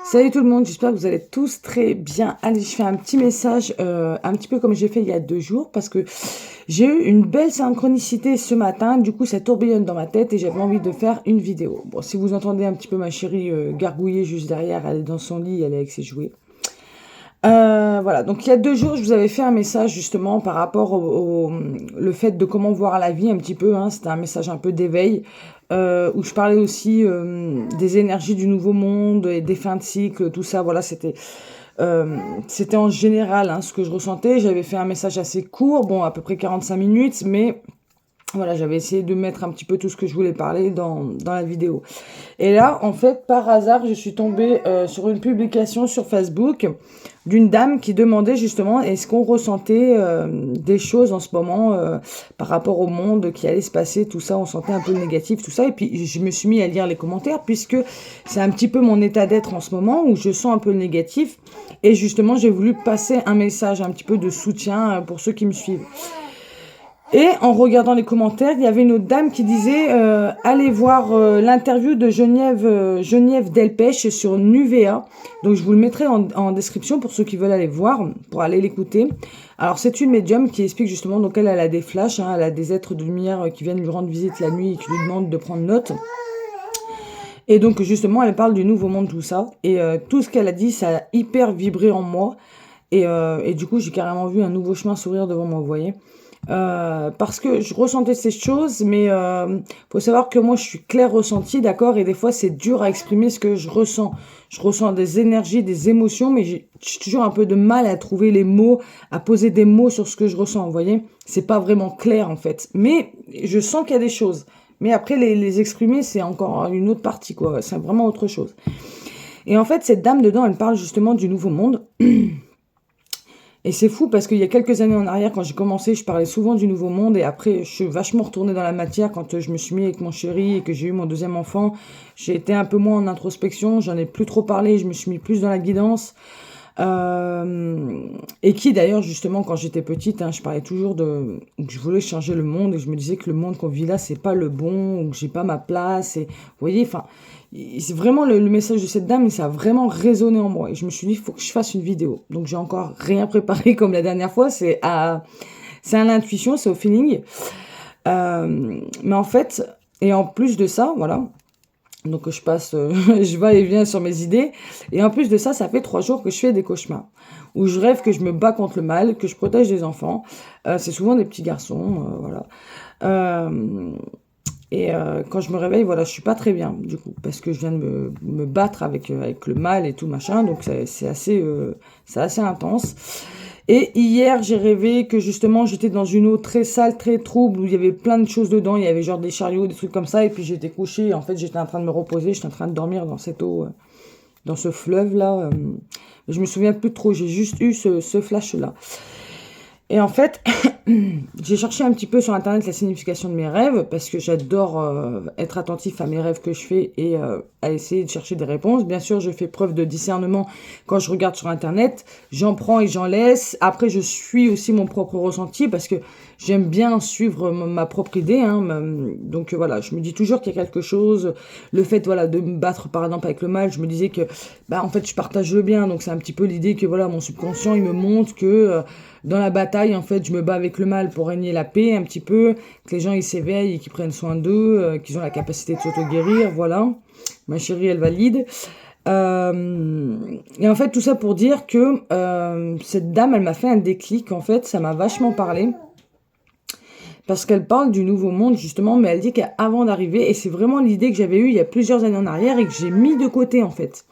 Salut tout le monde, j'espère que vous allez tous très bien. Allez, je fais un petit message, un petit peu comme j'ai fait il y a 2 jours, parce que j'ai eu une belle synchronicité ce matin. Du coup, ça tourbillonne dans ma tête et j'avais envie de faire une vidéo. Bon, si vous entendez un petit peu ma chérie gargouiller juste derrière, elle est dans son lit, elle est avec ses jouets. Voilà, donc il y a 2 jours, je vous avais fait un message justement par rapport le fait de comment voir la vie un petit peu, hein. C'était un message un peu d'éveil, où je parlais aussi des énergies du nouveau monde et des fins de cycle, tout ça. Voilà, c'était en général hein, ce que je ressentais. J'avais fait un message assez court, bon, à peu près 45 minutes, mais voilà, j'avais essayé de mettre un petit peu tout ce que je voulais parler dans la vidéo. Et là, en fait, par hasard, je suis tombée sur une publication sur Facebook d'une dame qui demandait justement est-ce qu'on ressentait des choses en ce moment par rapport au monde qui allait se passer, tout ça, on sentait un peu le négatif, tout ça. Et puis, je me suis mis à lire les commentaires puisque c'est un petit peu mon état d'être en ce moment où je sens un peu le négatif. Et justement, j'ai voulu passer un message un petit peu de soutien pour ceux qui me suivent. Et en regardant les commentaires, il y avait une autre dame qui disait allez voir l'interview de Geneviève Delpech sur Nuvea. Donc je vous le mettrai en description pour ceux qui veulent aller voir, pour aller l'écouter. Alors c'est une médium qui explique justement, donc elle a des flashs, hein, elle a des êtres de lumière qui viennent lui rendre visite la nuit et qui lui demandent de prendre note. Et donc justement elle parle du nouveau monde, tout ça. Et tout ce qu'elle a dit, ça a hyper vibré en moi. Et du coup j'ai carrément vu un nouveau chemin s'ouvrir devant moi, vous voyez. Parce que je ressentais ces choses, mais faut savoir que moi je suis clair ressenti, d'accord, et des fois c'est dur à exprimer ce que je ressens. Je ressens des énergies, des émotions, mais j'ai toujours un peu de mal à trouver les mots, à poser des mots sur ce que je ressens, vous voyez. C'est pas vraiment clair en fait, mais je sens qu'il y a des choses. Mais après les exprimer, c'est encore une autre partie, quoi. C'est vraiment autre chose. Et en fait, cette dame dedans, elle parle justement du nouveau monde. Et c'est fou parce qu'il y a quelques années en arrière, quand j'ai commencé, je parlais souvent du nouveau monde et après, je suis vachement retournée dans la matière quand je me suis mis avec mon chéri et que j'ai eu mon deuxième enfant. J'ai été un peu moins en introspection, j'en ai plus trop parlé, je me suis mis plus dans la guidance. Et qui d'ailleurs, justement, quand j'étais petite, hein, je parlais toujours que je voulais changer le monde et je me disais que le monde qu'on vit là, c'est pas le bon, ou que j'ai pas ma place. Et vous voyez, enfin, c'est vraiment le message de cette dame, et ça a vraiment résonné en moi. Et je me suis dit, il faut que je fasse une vidéo. Donc j'ai encore rien préparé comme la dernière fois, c'est à l'intuition, c'est au feeling. Mais en fait, et en plus de ça, voilà. Donc je passe, je vais et viens sur mes idées. Et en plus de ça, ça fait 3 jours que je fais des cauchemars. Où je rêve que je me bats contre le mal, que je protège des enfants. C'est souvent des petits garçons, voilà. Quand je me réveille, voilà, je suis pas très bien, du coup. Parce que je viens de me battre avec le mal et tout, machin. Donc c'est assez intense. Et hier, j'ai rêvé que justement, j'étais dans une eau très sale, très trouble, où il y avait plein de choses dedans. Il y avait genre des chariots, des trucs comme ça. Et puis j'étais couchée. En fait, j'étais en train de me reposer. J'étais en train de dormir dans cette eau, dans ce fleuve-là. Je me souviens plus trop. J'ai juste eu ce flash-là. Et en fait, j'ai cherché un petit peu sur Internet la signification de mes rêves, parce que j'adore être attentif à mes rêves que je fais et à essayer de chercher des réponses. Bien sûr, je fais preuve de discernement quand je regarde sur Internet. J'en prends et j'en laisse. Après, je suis aussi mon propre ressenti, parce que j'aime bien suivre ma propre idée. Hein, donc voilà, je me dis toujours qu'il y a quelque chose. Le fait voilà, de me battre, par exemple, avec le mal, je me disais que, bah, en fait, je partage le bien. Donc c'est un petit peu l'idée que voilà, mon subconscient, il me montre que... dans la bataille, en fait, je me bats avec le mal pour régner la paix un petit peu, que les gens ils s'éveillent et qu'ils prennent soin d'eux, qu'ils ont la capacité de s'auto-guérir, voilà. Ma chérie, elle valide. Et en fait, tout ça pour dire que cette dame, elle m'a fait un déclic, en fait, ça m'a vachement parlé. Parce qu'elle parle du nouveau monde, justement, mais elle dit qu'avant d'arriver, et c'est vraiment l'idée que j'avais eue il y a plusieurs années en arrière et que j'ai mis de côté, en fait.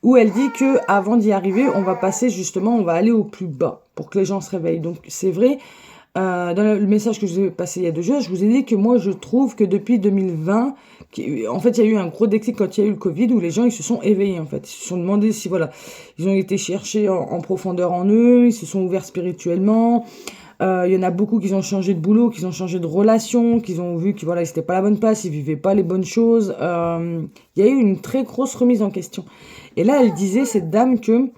Où elle dit que avant d'y arriver, on va passer justement, on va aller au plus bas pour que les gens se réveillent. Donc c'est vrai, dans le message que je vous ai passé il y a 2 jours, je vous ai dit que moi je trouve que depuis 2020, en fait il y a eu un gros déclic quand il y a eu le Covid où les gens ils se sont éveillés en fait. Ils se sont demandé si voilà, ils ont été chercher en profondeur en eux, ils se sont ouverts spirituellement. Il y en a beaucoup qui ont changé de boulot, qui ont changé de relation, qui ont vu que voilà, ils n'étaient pas à la bonne place, ils vivaient pas les bonnes choses. Il y a eu une très grosse remise en question. Et là, elle disait, cette dame, que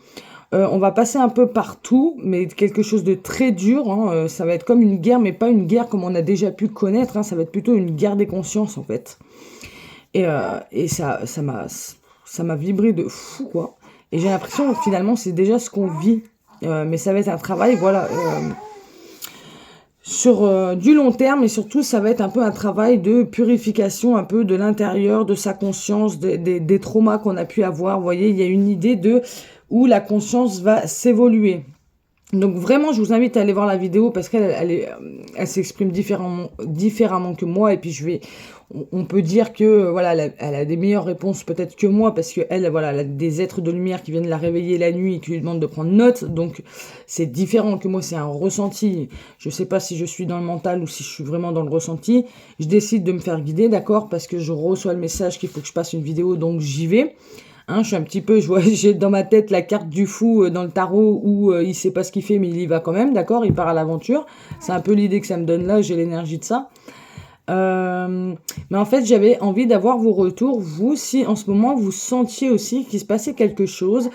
on va passer un peu partout, mais quelque chose de très dur. Hein, ça va être comme une guerre, mais pas une guerre comme on a déjà pu connaître. Hein, ça va être plutôt une guerre des consciences, en fait. Et ça m'a vibré de fou, quoi. Et j'ai l'impression que finalement, c'est déjà ce qu'on vit. Mais ça va être un travail, voilà, sur du long terme. Et surtout, ça va être un peu un travail de purification un peu de l'intérieur, de sa conscience, des traumas qu'on a pu avoir. Vous voyez, il y a une idée de où la conscience va s'évoluer. Donc vraiment, je vous invite à aller voir la vidéo parce elle s'exprime différemment que moi. Et puis on peut dire que voilà, elle a des meilleures réponses peut-être que moi parce que voilà, elle a des êtres de lumière qui viennent la réveiller la nuit et qui lui demandent de prendre note. Donc c'est différent que moi, c'est un ressenti. Je sais pas si je suis dans le mental ou si je suis vraiment dans le ressenti. Je décide de me faire guider, d'accord, parce que je reçois le message qu'il faut que je passe une vidéo, donc j'y vais. Hein, je suis un petit peu, j'ai dans ma tête la carte du fou dans le tarot où il sait pas ce qu'il fait mais il y va quand même, d'accord, il part à l'aventure. C'est un peu l'idée que ça me donne là, j'ai l'énergie de ça. Mais en fait, j'avais envie d'avoir vos retours, vous, si en ce moment vous sentiez aussi qu'il se passait quelque chose,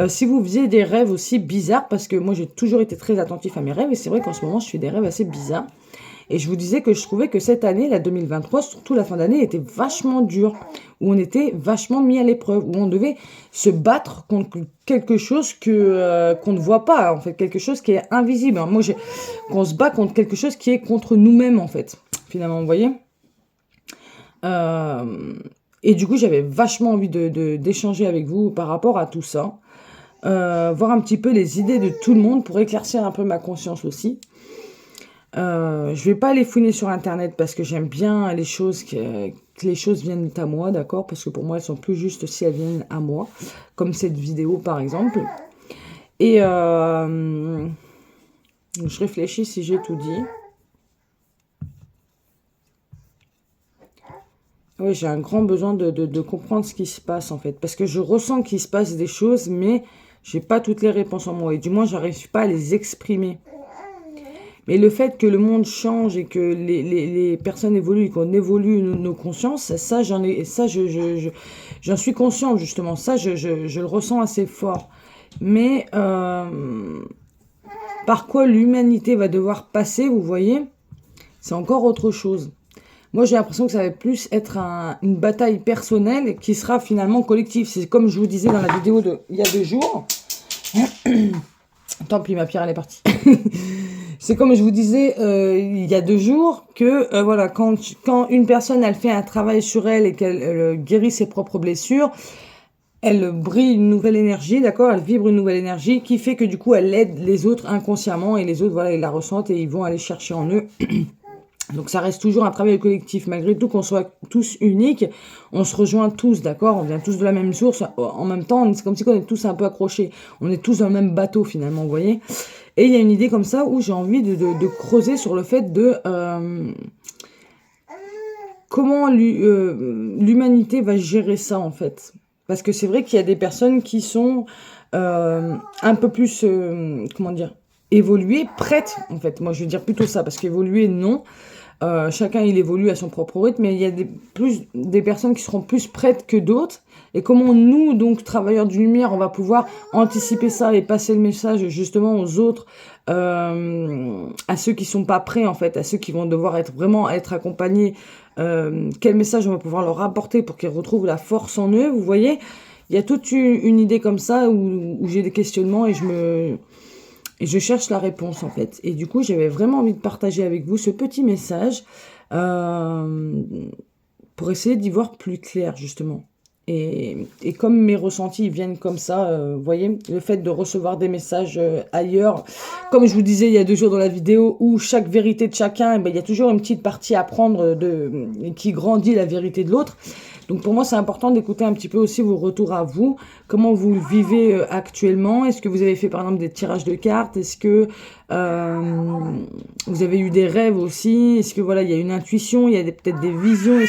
si vous faisiez des rêves aussi bizarres, parce que moi j'ai toujours été très attentif à mes rêves et c'est vrai qu'en ce moment je fais des rêves assez bizarres. Et je vous disais que je trouvais que cette année, la 2023, surtout la fin d'année, était vachement dure, où on était vachement mis à l'épreuve, où on devait se battre contre quelque chose qu'on ne voit pas, en fait, quelque chose qui est invisible. Moi, qu'on se bat contre quelque chose qui est contre nous-mêmes, en fait, finalement, vous voyez. Et du coup, j'avais vachement envie d'échanger avec vous par rapport à tout ça, voir un petit peu les idées de tout le monde pour éclaircir un peu ma conscience aussi. Je vais pas aller fouiner sur internet parce que j'aime bien les choses que les choses viennent à moi, d'accord, parce que pour moi elles sont plus justes si elles viennent à moi, comme cette vidéo par exemple. Et je réfléchis si j'ai tout dit. Oui, j'ai un grand besoin de comprendre ce qui se passe en fait, parce que je ressens qu'il se passe des choses, mais j'ai pas toutes les réponses en moi, et du moins j'arrive pas à les exprimer. Mais le fait que le monde change et que les personnes évoluent et qu'on évolue nos consciences, ça j'en suis consciente justement. Ça, je le ressens assez fort. Mais par quoi l'humanité va devoir passer, vous voyez, c'est encore autre chose. Moi, j'ai l'impression que ça va plus être une bataille personnelle qui sera finalement collective. C'est comme je vous disais dans la vidéo il y a 2 jours. Tant pis, ma pierre, elle est partie. C'est comme je vous disais il y a 2 jours que voilà, quand une personne elle fait un travail sur elle et qu'elle guérit ses propres blessures, elle brille une nouvelle énergie, d'accord, elle vibre une nouvelle énergie qui fait que du coup elle aide les autres inconsciemment et les autres voilà ils la ressentent et ils vont aller chercher en eux. Donc ça reste toujours un travail collectif, malgré tout qu'on soit tous uniques, on se rejoint tous, d'accord, on vient tous de la même source, en même temps c'est comme si on est tous un peu accrochés, on est tous dans le même bateau finalement, vous voyez. Et il y a une idée comme ça où j'ai envie de creuser sur le fait de comment l'humanité va gérer ça en fait. Parce que c'est vrai qu'il y a des personnes qui sont un peu plus, comment dire, évoluées, prêtes en fait. Moi je veux dire plutôt ça, parce qu'évoluer non. Chacun il évolue à son propre rythme, mais il y a des personnes qui seront plus prêtes que d'autres. Et comment nous, donc travailleurs du lumière, on va pouvoir anticiper ça et passer le message justement aux autres, à ceux qui sont pas prêts en fait, à ceux qui vont devoir vraiment être accompagnés. Quel message on va pouvoir leur apporter pour qu'ils retrouvent la force en eux, vous voyez. Il y a toute une idée comme ça où j'ai des questionnements et je cherche la réponse, en fait. Et du coup, j'avais vraiment envie de partager avec vous ce petit message pour essayer d'y voir plus clair, justement. Et comme mes ressentis viennent comme ça, vous voyez, le fait de recevoir des messages ailleurs, comme je vous disais il y a 2 jours dans la vidéo, où chaque vérité de chacun, eh ben, il y a toujours une petite partie à prendre qui grandit la vérité de l'autre. Donc pour moi, c'est important d'écouter un petit peu aussi vos retours à vous. Comment vous le vivez actuellement? Est-ce que vous avez fait par exemple des tirages de cartes? Est-ce que vous avez eu des rêves aussi? Est-ce que voilà, il y a une intuition? Il y a peut-être des visions?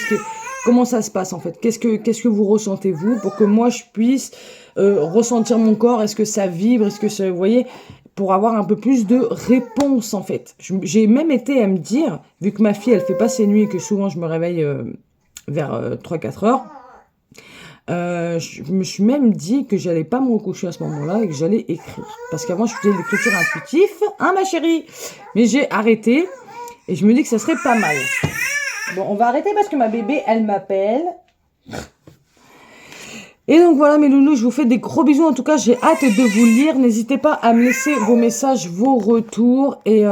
Comment ça se passe en fait? Qu'est-ce que vous ressentez vous pour que moi je puisse ressentir mon corps? Est-ce que ça vibre? Est-ce que ça, vous voyez? Pour avoir un peu plus de réponses en fait. J'ai même été à me dire, vu que ma fille elle fait pas ses nuits et que souvent je me réveille vers 3-4 heures, je me suis même dit que j'allais pas me recoucher à ce moment-là et que j'allais écrire. Parce qu'avant, je faisais de l'écriture intuitive, hein ma chérie? Mais j'ai arrêté et je me dis que ça serait pas mal. Bon, on va arrêter parce que ma bébé, elle m'appelle. Et donc voilà mes loulous, je vous fais des gros bisous. En tout cas, j'ai hâte de vous lire. N'hésitez pas à me laisser vos messages, vos retours. Et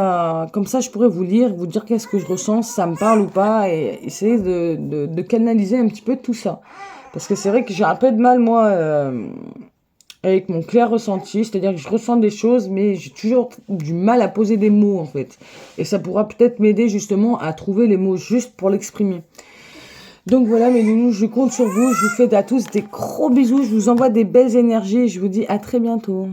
comme ça, je pourrais vous lire, vous dire qu'est-ce que je ressens, si ça me parle ou pas. Et essayer de canaliser un petit peu tout ça. Parce que c'est vrai que j'ai un peu de mal, moi, avec mon clair ressenti. C'est-à-dire que je ressens des choses, mais j'ai toujours du mal à poser des mots, en fait. Et ça pourra peut-être m'aider justement à trouver les mots justes pour l'exprimer. Donc voilà mes loulous, je compte sur vous. Je vous fais à tous des gros bisous. Je vous envoie des belles énergies. Je vous dis à très bientôt.